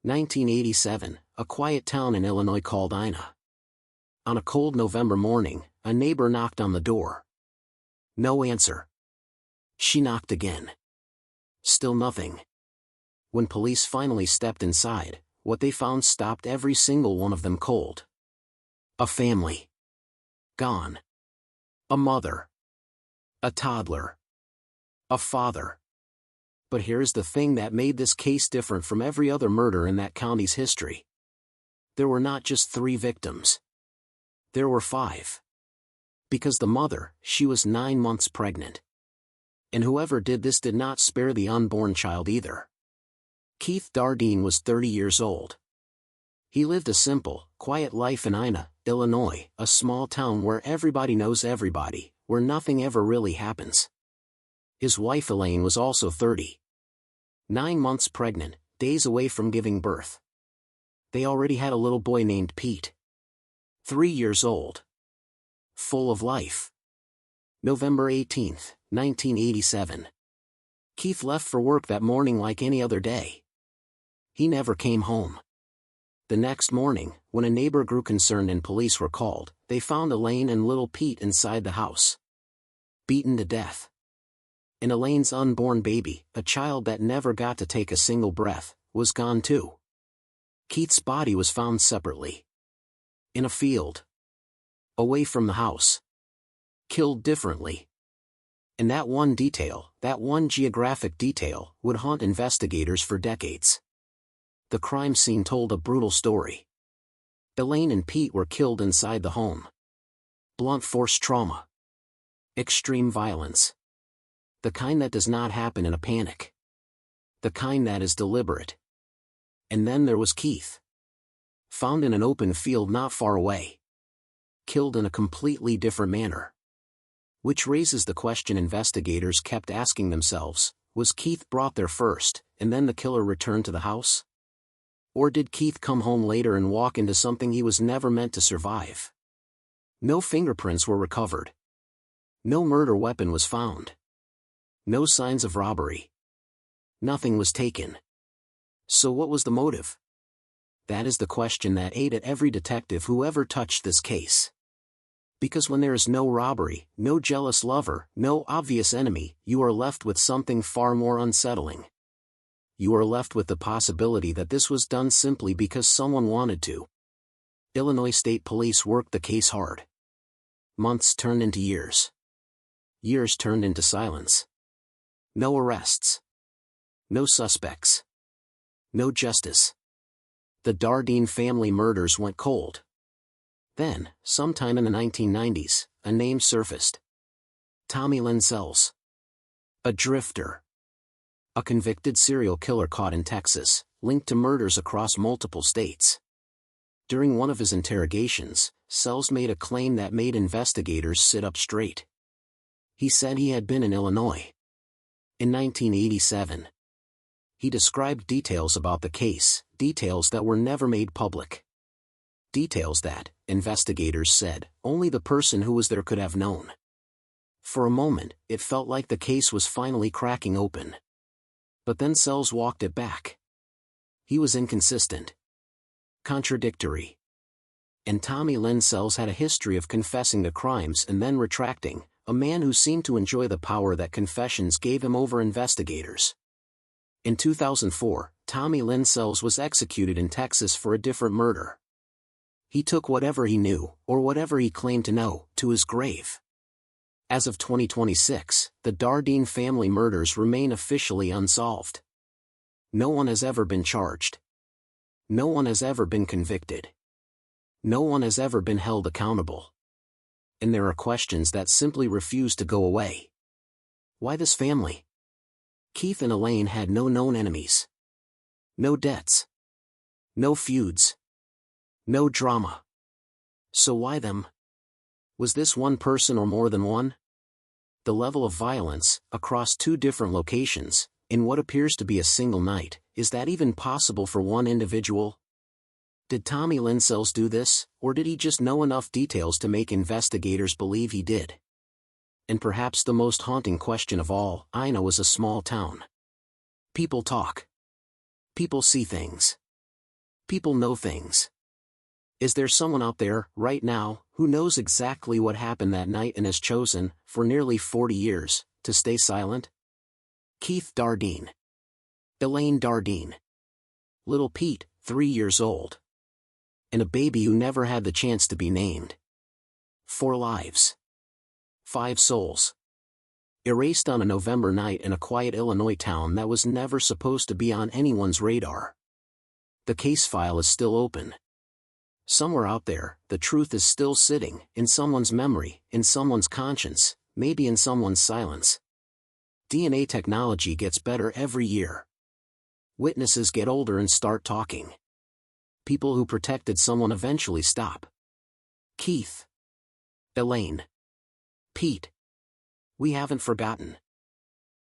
1987, a quiet town in Illinois called Ina. On a cold November morning, a neighbor knocked on the door. No answer. She knocked again. Still nothing. When police finally stepped inside, what they found stopped every single one of them cold. A family. Gone. A mother. A toddler. A father. But here's the thing that made this case different from every other murder in that county's history. There were not just 3 victims. There were 5. Because the mother, she was 9 months pregnant. And whoever did this did not spare the unborn child either. Keith Dardeen was 30 years old. He lived a simple, quiet life in Ina, Illinois, a small town where everybody knows everybody, where nothing ever really happens. His wife Elaine was also 30. 9 months pregnant, days away from giving birth. They already had a little boy named Pete. 3 years old. Full of life. November 18, 1987. Keith left for work that morning like any other day. He never came home. The next morning, when a neighbor grew concerned and police were called, they found Elaine and little Pete inside the house. Beaten to death. And Elaine's unborn baby, a child that never got to take a single breath, was gone too. Keith's body was found separately. In a field. Away from the house. Killed differently. And that one detail, that one geographic detail, would haunt investigators for decades. The crime scene told a brutal story. Elaine and Pete were killed inside the home. Blunt force trauma. Extreme violence. The kind that does not happen in a panic. The kind that is deliberate. And then there was Keith. Found in an open field not far away. Killed in a completely different manner. Which raises the question investigators kept asking themselves, was Keith brought there first, and then the killer returned to the house? Or did Keith come home later and walk into something he was never meant to survive? No fingerprints were recovered. No murder weapon was found. No signs of robbery. Nothing was taken. So what was the motive? That is the question that ate at every detective who ever touched this case. Because when there is no robbery, no jealous lover, no obvious enemy, you are left with something far more unsettling. You are left with the possibility that this was done simply because someone wanted to. Illinois State Police worked the case hard. Months turned into years. Years turned into silence. No arrests. No suspects. No justice. The Dardeen Family Murders went cold. Then, sometime in the 1990s, a name surfaced. Tommy Lynn Sells. A drifter. A convicted serial killer caught in Texas, linked to murders across multiple states. During one of his interrogations, Sells made a claim that made investigators sit up straight. He said he had been in Illinois. In 1987. He described details about the case, details that were never made public. Details that, investigators said, only the person who was there could have known. For a moment, it felt like the case was finally cracking open. But then Sells walked it back. He was inconsistent. Contradictory. And Tommy Lynn Sells had a history of confessing to crimes and then retracting, a man who seemed to enjoy the power that confessions gave him over investigators. In 2004, Tommy Lynn Sells was executed in Texas for a different murder. He took whatever he knew, or whatever he claimed to know, to his grave. As of 2026, the Dardeen Family Murders remain officially unsolved. No one has ever been charged. No one has ever been convicted. No one has ever been held accountable. And there are questions that simply refuse to go away. Why this family? Keith and Elaine had no known enemies. No debts. No feuds. No drama. So why them? Was this one person or more than one? The level of violence, across 2 different locations, in what appears to be a single night, is that even possible for one individual? Did Tommy Lynn Sells do this, or did he just know enough details to make investigators believe he did? And perhaps the most haunting question of all, Ina was a small town. People talk. People see things. People know things. Is there someone out there, right now, who knows exactly what happened that night and has chosen, for nearly 40 years, to stay silent? Keith Dardeen. Elaine Dardeen. Little Pete, 3 years old. And a baby who never had the chance to be named. 4 lives. 5 souls. Erased on a November night in a quiet Illinois town that was never supposed to be on anyone's radar. The case file is still open. Somewhere out there, the truth is still sitting, in someone's memory, in someone's conscience, maybe in someone's silence. DNA technology gets better every year. Witnesses get older and start talking. People who protected someone eventually stop. Keith. Elaine. Pete. We haven't forgotten.